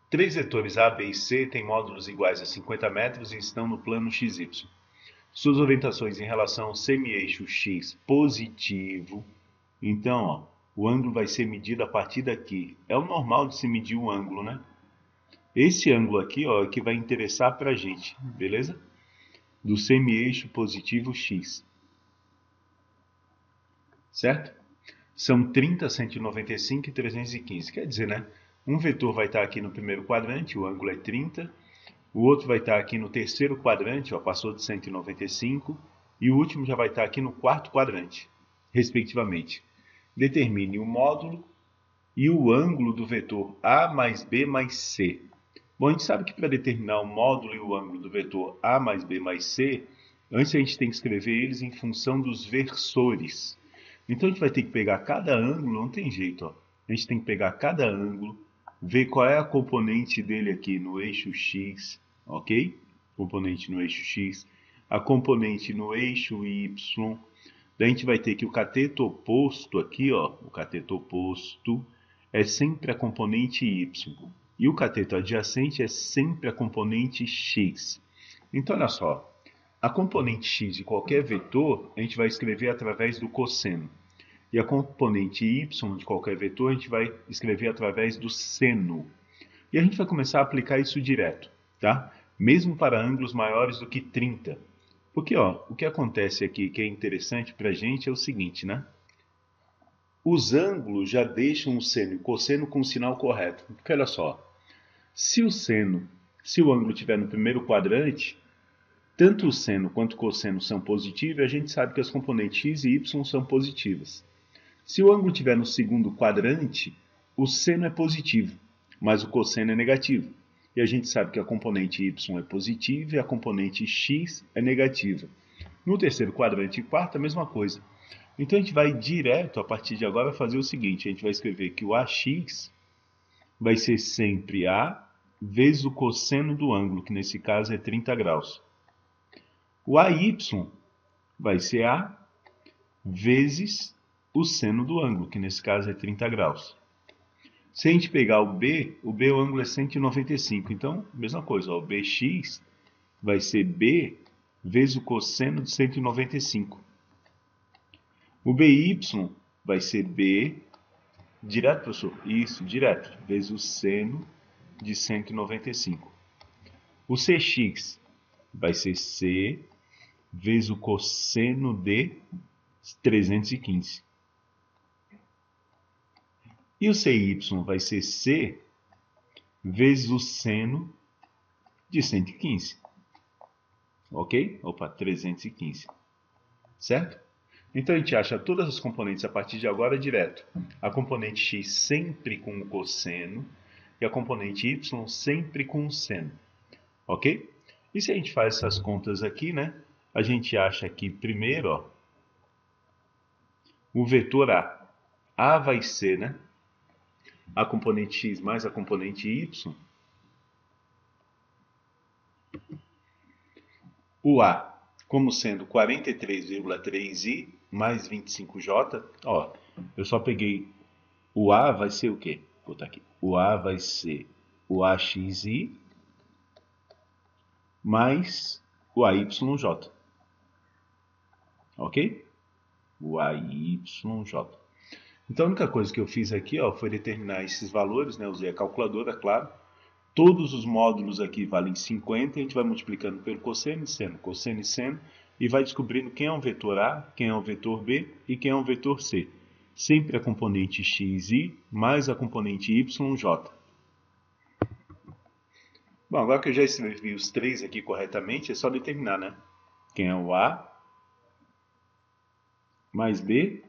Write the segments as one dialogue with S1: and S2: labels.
S1: Três vetores A, B e C têm módulos iguais a 50 metros e estão no plano XY. Suas orientações em relação ao semi-eixo X positivo. Então, ó, o ângulo vai ser medido a partir daqui. É o normal de se medir o ângulo, né? Esse ângulo aqui, ó, é que vai interessar pra gente, beleza? Do semi-eixo positivo X. Certo? São 30, 195 e 315. Quer dizer, né? Um vetor vai estar aqui no primeiro quadrante, o ângulo é 30. O outro vai estar aqui no terceiro quadrante, ó, passou de 195. E o último já vai estar aqui no quarto quadrante, respectivamente. Determine o módulo e o ângulo do vetor A mais B mais C. Bom, a gente sabe que para determinar o módulo e o ângulo do vetor A mais B mais C, antes a gente tem que escrever eles em função dos versores. Então a gente vai ter que pegar cada ângulo, não tem jeito, ó. A gente tem que pegar cada ângulo, ver qual é a componente dele aqui no eixo X, ok? Componente no eixo X, a componente no eixo Y. Daí a gente vai ter que o cateto oposto aqui, ó, o cateto oposto é sempre a componente Y. E o cateto adjacente é sempre a componente X. Então, olha só, a componente X de qualquer vetor a gente vai escrever através do cosseno. E a componente Y de qualquer vetor a gente vai escrever através do seno. E a gente vai começar a aplicar isso direto, tá? Mesmo para ângulos maiores do que 30. Porque, ó, o que acontece aqui que é interessante para a gente é o seguinte, né? Os ângulos já deixam o seno e o cosseno com o sinal correto. Porque olha só, se o ângulo estiver no primeiro quadrante, tanto o seno quanto o cosseno são positivos, e a gente sabe que as componentes x e y são positivas. Se o ângulo estiver no segundo quadrante, o seno é positivo, mas o cosseno é negativo. E a gente sabe que a componente y é positiva e a componente x é negativa. No terceiro quadrante e quarto, a mesma coisa. Então a gente vai direto, a partir de agora, fazer o seguinte: a gente vai escrever que o AX vai ser sempre A vezes o cosseno do ângulo, que nesse caso é 30 graus. O AY vai ser A vezes o seno do ângulo, que nesse caso é 30 graus. Se a gente pegar o B o ângulo é 195. Então, mesma coisa, ó, o BX vai ser B vezes o cosseno de 195. O BY vai ser B, direto, professor? Isso, direto, vezes o seno de 195. O CX vai ser C vezes o cosseno de 315. E o CY vai ser C vezes o seno de 115. Ok? Opa, 315. Certo? Então a gente acha todas as componentes a partir de agora direto. A componente x sempre com o cosseno e a componente y sempre com o seno. Ok? E se a gente faz essas contas aqui, né? A gente acha aqui primeiro, ó, o vetor A. A vai ser, né? A componente x mais a componente y. O A como sendo 43,3i mais 25j. Ó, eu só peguei o A vai ser o quê? Vou botar aqui. O A vai ser o AXI mais o AYJ. Ok? O AYJ. Então a única coisa que eu fiz aqui, ó, foi determinar esses valores, né? Usei a calculadora, claro. Todos os módulos aqui valem 50, e a gente vai multiplicando pelo cosseno e seno, e vai descobrindo quem é um vetor A, quem é um vetor B e quem é um vetor C. Sempre a componente xi mais a componente yj. Bom, agora que eu já escrevi os três aqui corretamente, é só determinar, né? Quem é o A mais B,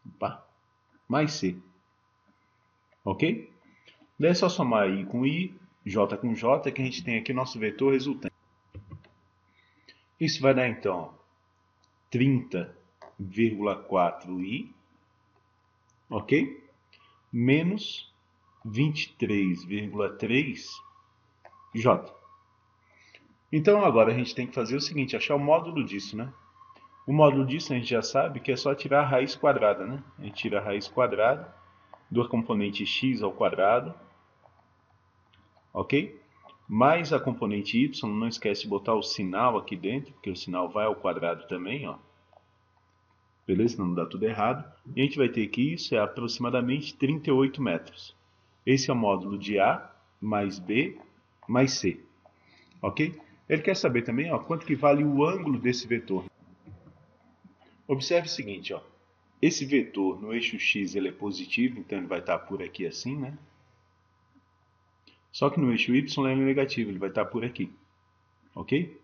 S1: opa, mais C. Ok? Daí é só somar I com I, J com J, que a gente tem aqui nosso vetor resultante. Isso vai dar então 30,4i, ok? Menos 23,3j. Então agora a gente tem que fazer o seguinte, achar o módulo disso, né? O módulo disso a gente já sabe que é só tirar a raiz quadrada, né? A gente tira a raiz quadrada do componente x ao quadrado, ok? Mais a componente y, não esquece de botar o sinal aqui dentro, porque o sinal vai ao quadrado também, ó. Beleza? Não dá tudo errado. E a gente vai ter que isso é aproximadamente 38 metros. Esse é o módulo de A mais B mais C, ok? Ele quer saber também, ó, quanto que vale o ângulo desse vetor. Observe o seguinte, ó. Esse vetor no eixo x ele é positivo, então ele vai estar por aqui assim, né? Só que no eixo y ele é negativo, ele vai estar por aqui, ok?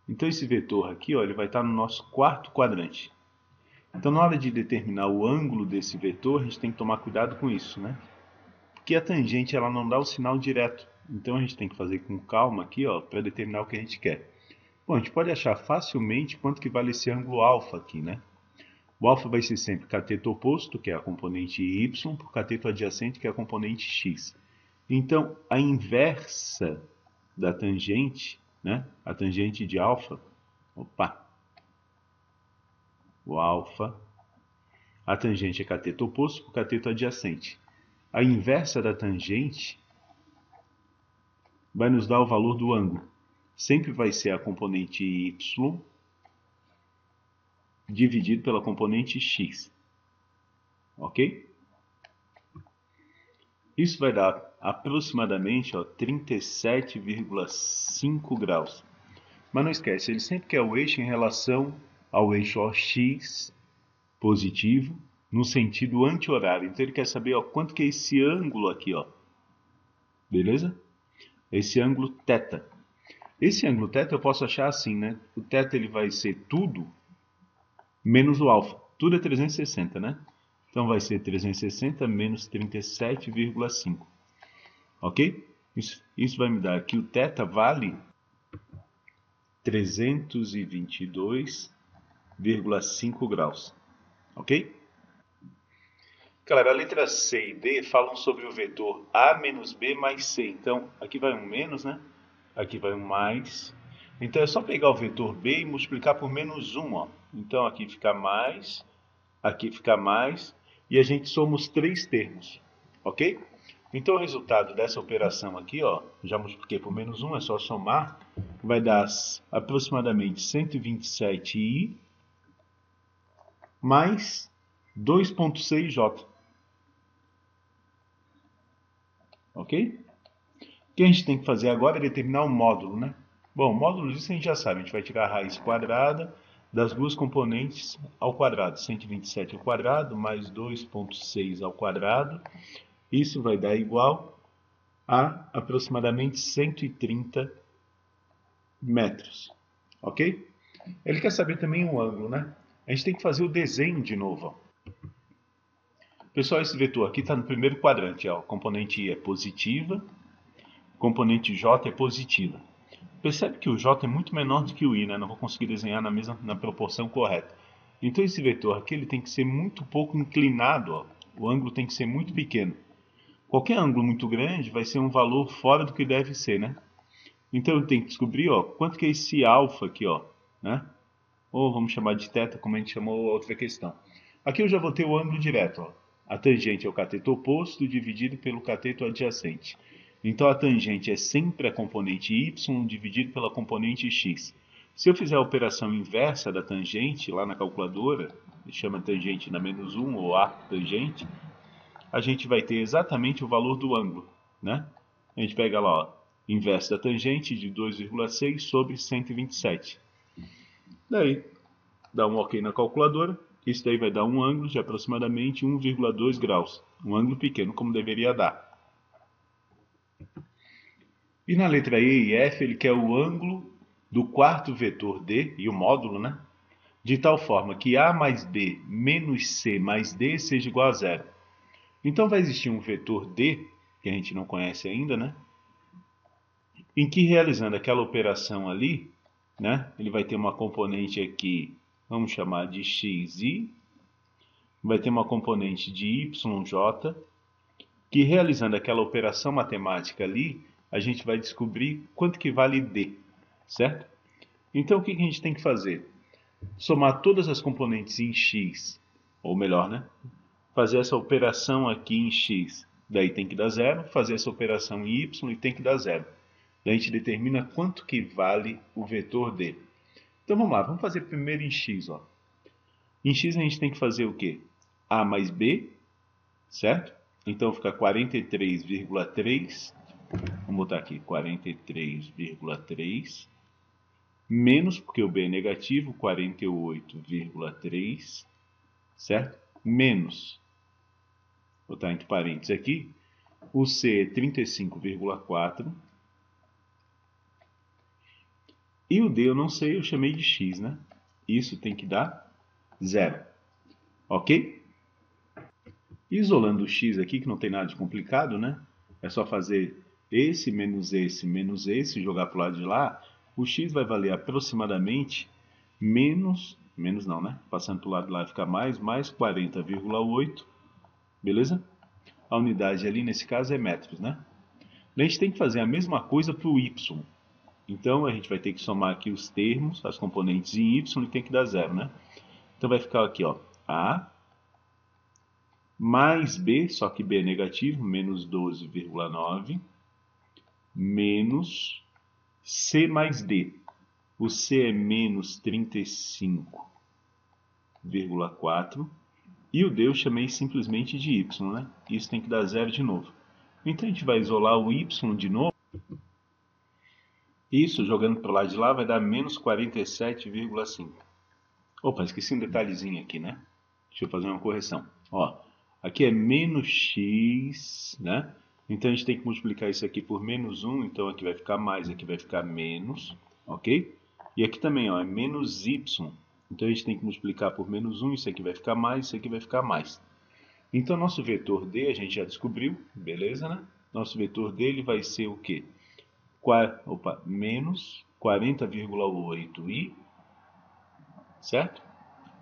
S1: Então esse vetor aqui, ó, ele vai estar no nosso quarto quadrante. Então na hora de determinar o ângulo desse vetor, a gente tem que tomar cuidado com isso, né? Porque a tangente ela não dá o sinal direto, então a gente tem que fazer com calma aqui, ó, para determinar o que a gente quer. Bom, a gente pode achar facilmente quanto que vale esse ângulo alfa aqui, né? O alfa vai ser sempre cateto oposto, que é a componente y, por cateto adjacente, que é a componente x. Então, a inversa da tangente, né? A tangente de alfa, o alfa, a tangente é cateto oposto por cateto adjacente. A inversa da tangente vai nos dar o valor do ângulo. Sempre vai ser a componente y dividido pela componente x. Ok? Isso vai dar aproximadamente 37,5 graus. Mas não esquece, ele sempre quer o eixo em relação ao eixo x positivo no sentido anti-horário. Então ele quer saber quanto que é esse ângulo aqui. Beleza? Esse ângulo θ. Esse ângulo θ eu posso achar assim, né? O θ ele vai ser tudo menos o alfa. Tudo é 360, né? Então vai ser 360 menos 37,5. Ok? Isso vai me dar que o θ vale 322,5 graus. Ok? Galera, a letra C e D falam sobre o vetor A menos B mais C. Então, aqui vai um menos, né? Aqui vai um mais. Então, é só pegar o vetor B e multiplicar por menos 1, ó. Então, aqui fica mais, e a gente soma os três termos, ok? Então, o resultado dessa operação aqui, ó, já multipliquei por menos 1, é só somar, vai dar aproximadamente 127i mais 2,6j. Ok? O que a gente tem que fazer agora é determinar o módulo, né? Bom, o módulo disso a gente já sabe, a gente vai tirar a raiz quadrada das duas componentes ao quadrado, 127 ao quadrado mais 2,6 ao quadrado. Isso vai dar igual a aproximadamente 130 metros, ok? Ele quer saber também o ângulo, né? A gente tem que fazer o desenho de novo, ó. Pessoal, esse vetor aqui está no primeiro quadrante, ó. A componente I é positiva, a componente J é positiva. Percebe que o J é muito menor do que o I, né? Não vou conseguir desenhar na proporção correta. Então esse vetor aqui ele tem que ser muito pouco inclinado, ó. O ângulo tem que ser muito pequeno. Qualquer ângulo muito grande vai ser um valor fora do que deve ser, né? Então eu tenho que descobrir, ó, quanto que é esse alfa aqui, ó, né? Ou vamos chamar de θ, como a gente chamou a outra questão. Aqui eu já vou ter o ângulo direto, ó. A tangente é o cateto oposto dividido pelo cateto adjacente. Então a tangente é sempre a componente y dividido pela componente x. Se eu fizer a operação inversa da tangente lá na calculadora, chama tangente na menos 1 ou a tangente, a gente vai ter exatamente o valor do ângulo, né? A gente pega lá, ó, inverso da tangente de 2,6 sobre 127. Daí, dá um OK na calculadora. Isso daí vai dar um ângulo de aproximadamente 1,2 graus. Um ângulo pequeno, como deveria dar. E na letra E e F, ele quer o ângulo do quarto vetor D, e o módulo, né? De tal forma que A mais B menos C mais D seja igual a zero. Então vai existir um vetor D, que a gente não conhece ainda, né? Em que realizando aquela operação ali, né? Ele vai ter uma componente aqui, vamos chamar de xi, vai ter uma componente de yj, que realizando aquela operação matemática ali, a gente vai descobrir quanto que vale D, certo? Então o que a gente tem que fazer? Somar todas as componentes em x, ou melhor, né? fazer essa operação aqui em x, daí tem que dar zero, fazer essa operação em y e tem que dar zero. Daí a gente determina quanto que vale o vetor d. Então vamos lá, vamos fazer primeiro em x. Ó. Em x a gente tem que fazer o quê? A mais b, certo? Então fica 43,3, vamos botar aqui 43,3, menos, porque o b é negativo, 48,3, certo? Menos, vou botar entre parênteses aqui, o c é 35,4, e o d eu não sei, eu chamei de x, né? Isso tem que dar zero, ok? Isolando o x aqui, que não tem nada de complicado, né? É só fazer esse, menos esse, jogar para o lado de lá. O x vai valer aproximadamente menos não, né? Passando para o lado de lá fica mais 40,8, beleza? A unidade ali, nesse caso, é metros, né? A gente tem que fazer a mesma coisa para o y. Então, a gente vai ter que somar aqui os termos, as componentes em y, e tem que dar zero, né? Então, vai ficar aqui, ó, a mais b, só que b é negativo, menos 12,9, menos c mais d. O c é menos 35,4 e o d eu chamei simplesmente de y, né? Isso tem que dar zero de novo. Então a gente vai isolar o y de novo. Isso, jogando para o lado de lá, vai dar menos 47,5. Opa, esqueci um detalhezinho aqui, né? Deixa eu fazer uma correção. Ó, aqui é menos x, né? Então a gente tem que multiplicar isso aqui por menos 1, então aqui vai ficar mais, aqui vai ficar menos, ok? E aqui também, ó, é menos y. Então a gente tem que multiplicar por menos 1, isso aqui vai ficar mais, isso aqui vai ficar mais. Então nosso vetor d a gente já descobriu, beleza, né? Nosso vetor dele vai ser o quê? Menos 40,8i, certo?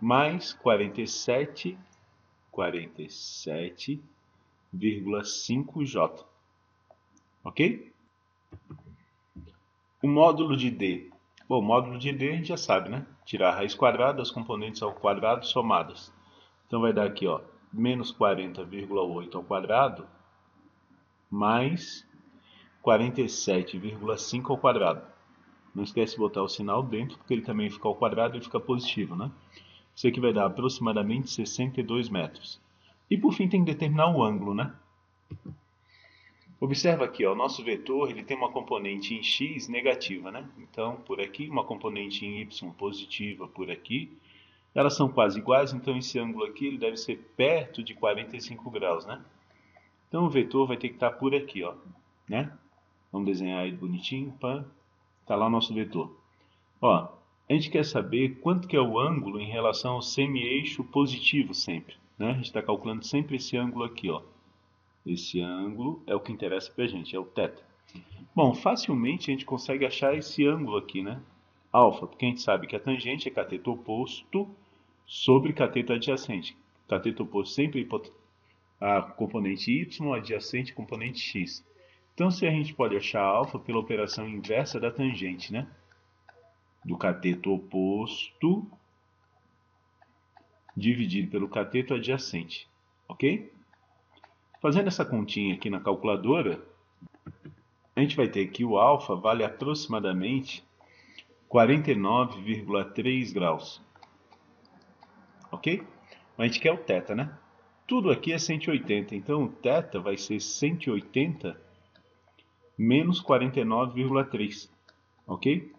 S1: Mais 47,5j, ok? O módulo de d. Bom, o módulo de d a gente já sabe, né? Tirar a raiz quadrada das componentes ao quadrado somadas. Então vai dar aqui, ó, menos 40,8 ao quadrado mais 47,5 ao quadrado. Não esquece de botar o sinal dentro, porque ele também fica ao quadrado e fica positivo, né? Isso aqui vai dar aproximadamente 62 metros. E por fim tem que determinar o ângulo, né? Observa aqui, ó, o nosso vetor ele tem uma componente em x negativa, né? Então, por aqui, uma componente em y positiva por aqui. Elas são quase iguais, então esse ângulo aqui ele deve ser perto de 45 graus, né? Então o vetor vai ter que estar por aqui, ó, né? Vamos desenhar ele bonitinho, pá. Tá lá o nosso vetor. Ó, a gente quer saber quanto que é o ângulo em relação ao semi-eixo positivo sempre, né? A gente está calculando sempre esse ângulo aqui, ó. Esse ângulo é o que interessa pra gente, é o θ. Bom, facilmente a gente consegue achar esse ângulo aqui, né? Alfa, porque a gente sabe que a tangente é cateto oposto sobre cateto adjacente. Cateto oposto sempre a componente y, adjacente componente x. Então, se a gente pode achar alfa pela operação inversa da tangente, né? Do cateto oposto dividido pelo cateto adjacente, ok? Fazendo essa continha aqui na calculadora, a gente vai ter que o alfa vale aproximadamente 49,3 graus, ok? A gente quer o θ, né? Tudo aqui é 180, então o θ vai ser 180 menos 49,3, ok?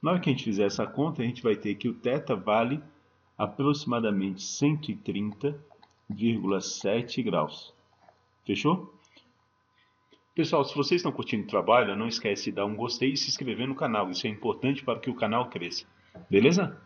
S1: Na hora que a gente fizer essa conta, a gente vai ter que o θ vale aproximadamente 130,7 graus. Fechou? Pessoal, se vocês estão curtindo o trabalho, não esquece de dar um gostei e se inscrever no canal. Isso é importante para que o canal cresça. Beleza?